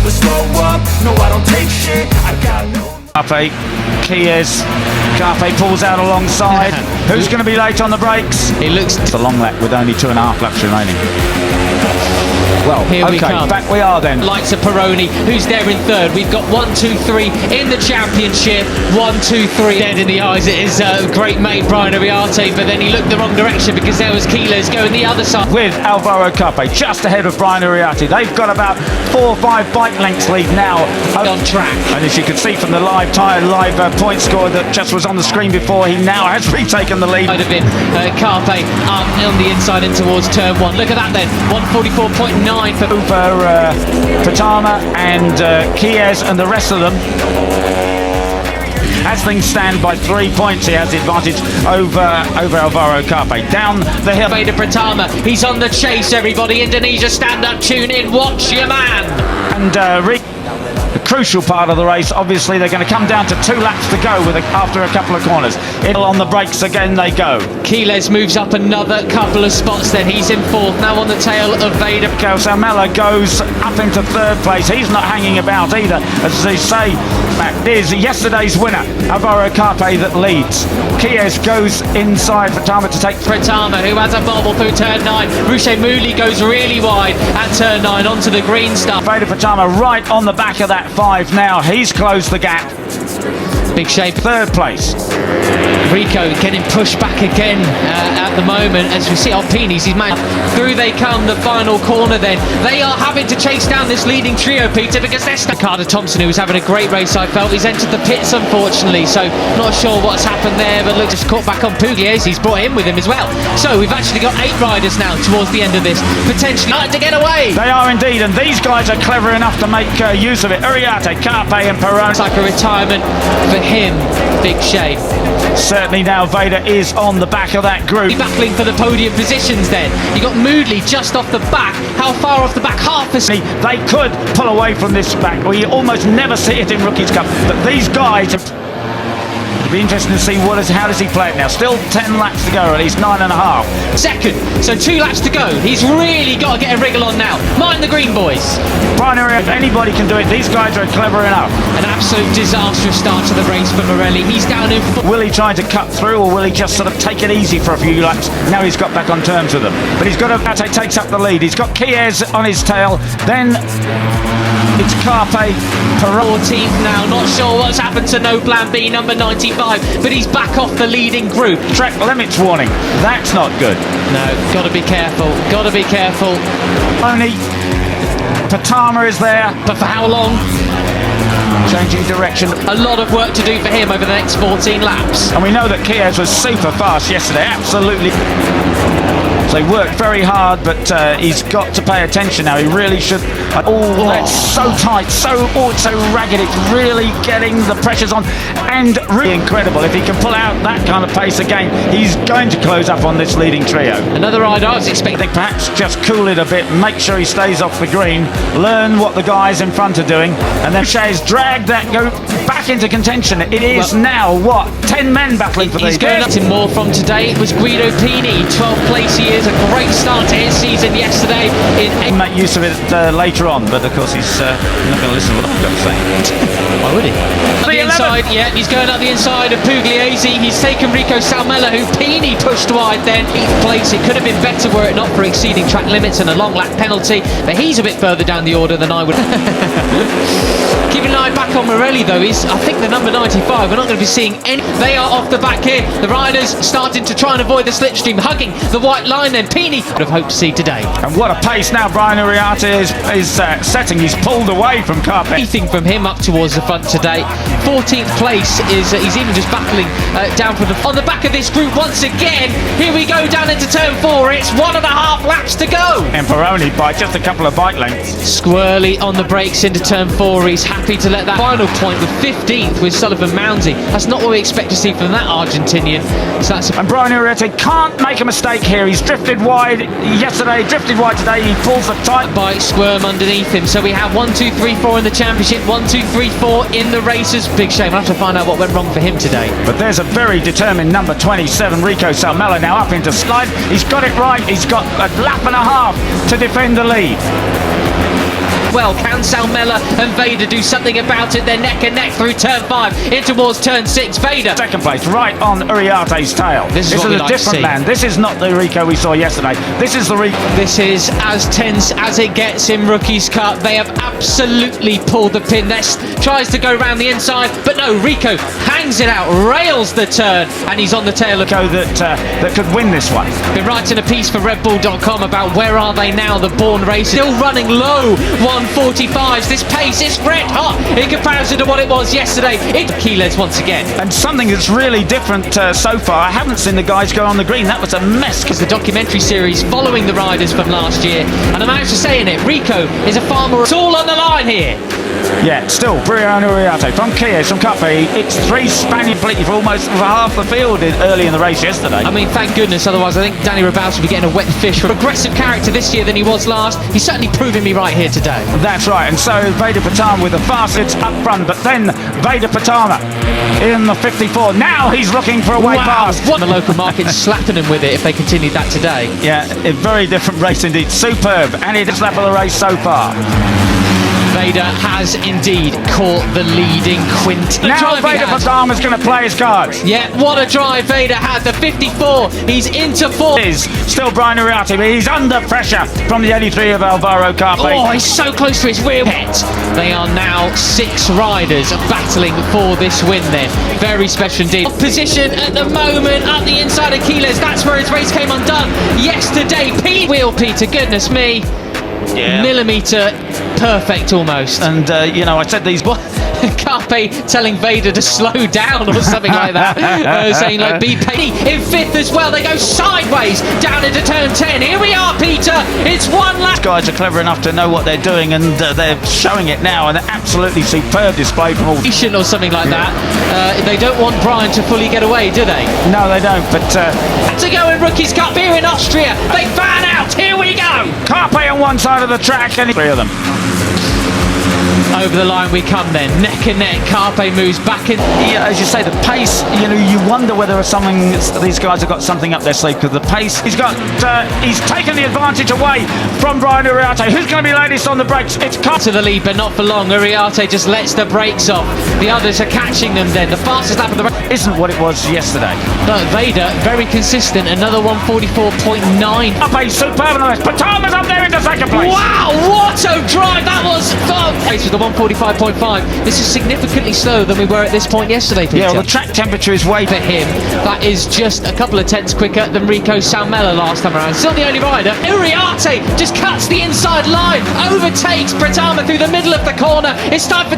never slow up, no I don't take shit, I got no... Carpe, Chies, Carpe pulls out alongside. Who's going to be late on the brakes? It looks... It's a long lap with only 2.5 laps remaining. Well, here we come. Back we are then. Lights of Peroni, who's there in third. We've got 1, 2, 3 in the championship. 1, 2, 3 dead in the eyes. It is great mate Brian Ariarte, but then he looked the wrong direction because there was Keyless going the other side. With Alvaro Carpe just ahead of Brian Ariarte. They've got about 4 or 5 bike lengths lead now. On track. And as you can see from the live point score that just was on the screen before, he now has retaken the lead. Of him, Carpe up on the inside in towards turn 1. Look at that then, 144.9 for Pratama and Chies and the rest of them. As things stand by 3 points, he has the advantage over Alvaro Carpe. Down the hill. Veda Pratama, he's on the chase, everybody. Indonesia, stand up, tune in, watch your man. And the crucial part of the race, obviously they're going to come down to 2 laps to go after a couple of corners. On the brakes again they go. Keyless moves up another couple of spots then. He's in 4th, now on the tail of Veda. Rico Sala goes up into 3rd place. He's not hanging about either. As they say, it is yesterday's winner, Alvaro Carpe, that leads. Chies goes inside Pratama to take... Pratama, who has a bobble through turn 9. Ruche Mouli goes really wide at turn 9 onto the green stuff. Veda Pratama right on the back of that 5 now. He's closed the gap. Big shape. 3rd place. Rico getting pushed back again at the moment as we see Alpinis. He's mad. Through they come, the final corner then. They are having to chase down this leading trio, Peter, because they're stuck. Carter Thompson, who was having a great race, I felt. He's entered the pits, unfortunately, so not sure what's happened there, but look, just caught back on Pugliese. He's brought him with him as well. So we've actually got 8 riders now towards the end of this, potentially trying to get away. They are indeed, and these guys are clever enough to make use of it. Ariarte, Carpe and Peroni. It's like a retirement for him. Big shame. Certainly now Veda is on the back of that group. Battling for the podium positions then. You got Moodley just off the back. How far off the back? Half a... They could pull away from this back. We almost never see it in Rookies Cup. But these guys... It'll be interesting to see how does he play it now. Still 10 laps to go, at least 9.5. Second, so 2 laps to go. He's really got to get a wriggle on now. Mind the green, boys. Primary, if anybody can do it, these guys are clever enough. An absolute disastrous start to the race for Morelli. He's down in... Will he try to cut through, or will he just sort of take it easy for a few laps? Now he's got back on terms with them. But he's got to... Ate takes up the lead. He's got Chies on his tail. Then it's Carpe. 14th now. Not sure what's happened to No Plan B, number 95. But he's back off the leading group. Track limits warning. That's not good. No, got to be careful. Got to be careful. Only Pratama is there. But for how long? Changing direction. A lot of work to do for him over the next 14 laps. And we know that Chies was super fast yesterday. Absolutely. So he worked very hard, but he's got to pay attention now. He really should. That's so tight, so ragged. It's really getting the pressures on, and really incredible. If he can pull out that kind of pace again, he's going to close up on this leading trio. Another rider I was expecting. Perhaps just cool it a bit, make sure he stays off the green, learn what the guys in front are doing, and then Shay's dragged that go back into contention. It is now, what, 10 men battling for these. He's going up to more from today. It was Guido Pini, 12th place he is. A great start to his season yesterday. Make use of it later on, but of course he's not going to listen to what I've got to say. Why would he? Up the inside, yeah, he's going up the inside of Pugliese. He's taken Rico Sala, who Pini pushed wide then. 8th place. It could have been better were it not for exceeding track limits and a long lap penalty, but he's a bit further down the order than I would. Keeping an eye back on Morelli though, is I think the number 95. We're not going to be seeing any. They are off the back here. The riders starting to try and avoid the slipstream, hugging the white line. Then Pini would have hoped to see today. And what a pace now Brian Ariarte is setting. He's pulled away from Carpe. Anything from him up towards the front today. 14th place is he's even just battling down from on the back of this group once again. Here we go down into turn 4. It's 1.5 laps to go. And Peroni by just a couple of bike lengths. Squirrely on the brakes into turn 4. He's happy to let that final point with 15th with Sullivan Mounsey. That's not what we expect to see from that Argentinian. So that's and Brian Ariarte can't make a mistake here. He's drifted wide yesterday, drifted wide today. He pulls the tight bike squirm underneath him. So we have 1, 2, 3, 4 in the championship, 1, 2, 3, 4 in the races. Big shame. I'll have to find out what went wrong for him today. But there's a very determined number 27, Rico Sala, now up into slide. He's got it right. He's got a lap and a half to defend the lead. well. Can Salmela and Veda do something about it? They're neck and neck through turn 5 in towards turn 6. Veda Second place, right on Uriarte's tail. This is a like different man. This is not the Rico we saw yesterday. This is the Rico. This is as tense as it gets in Rookies Cup. They have absolutely pulled the pin. Nest tries to go around the inside, but no, Rico hangs it out, rails the turn, and he's on the tail of that could win this one. Been writing a piece for redbull.com about where are they now, the Born race. Still running low, 145s. This pace is red hot in comparison to what it was yesterday. It's keyless once again. And something that's really different so far, I haven't seen the guys go on the green. That was a mess. Because the documentary series following the riders from last year, and I'm actually saying it, Rico is a far more... It's all on the line here. Yeah, still, Brian Uriarte from Kies, from Cafe. It's 3 Spaniard completely for almost half the field early in the race yesterday. I mean, thank goodness, otherwise I think Danny Rabous would be getting a wet fish. For aggressive character this year than he was last. He's certainly proving me right here today. That's right, and so Veda Pratama with the fastest up front, but then Veda Pratama in the 54. Now he's looking for a way past. What? The local market's slapping him with it if they continued that today. Yeah, a very different race indeed. Superb, and it is lap of the race so far. Veda has indeed caught the leading quint. Now Veda Pratama's going to play his cards. Yeah, what a drive Veda had. The 54, he's into 4. Is still Brian Uriarte, but he's under pressure from the 83 of Alvaro Carpe. Oh, he's so close to his rear pet. They are now 6 riders battling for this win then. Very special indeed. Position at the moment up the inside of Keyless. That's where his race came undone yesterday. Wheel Peter, goodness me. Yeah. Millimetre perfect almost. And you know, I said these Carpe telling Veda to slow down or something like that, saying like be patient. In 5th as well, they go sideways down into turn 10. Here we are, Peter, it's 1 lap. These guys are clever enough to know what they're doing, and they're showing it now, and an absolutely superb display from all. Or something like that. They don't want Brian to fully get away, do they? No, they don't, but to go in Rookies Cup here in Austria, they fan out, here we go. Carpe on one side of the track, and 3 of them. Over the line we come then, neck and neck. Carpe moves back in. Yeah, as you say, the pace, you know, you wonder whether these guys have got something up their sleeve, because the pace, he's taken the advantage away from Brian Uriarte. Who's going to be latest on the brakes? It's Carpe. To the lead, but not for long. Uriarte just lets the brakes off. The others are catching them then. The fastest lap of the race isn't what it was yesterday. But Veda, very consistent, another 144.9. Up a superb on the rest. Pratama's up there into 2nd place. Wow, what a drive that was! Race with the 145.5. This is significantly slower than we were at this point yesterday, Peter. Yeah, well, the track temperature is way for him. That is just a couple of tenths quicker than Rico Sala last time around. Still the only rider. Uriarte just cuts the inside line, overtakes Pratama through the middle of the corner. It's time for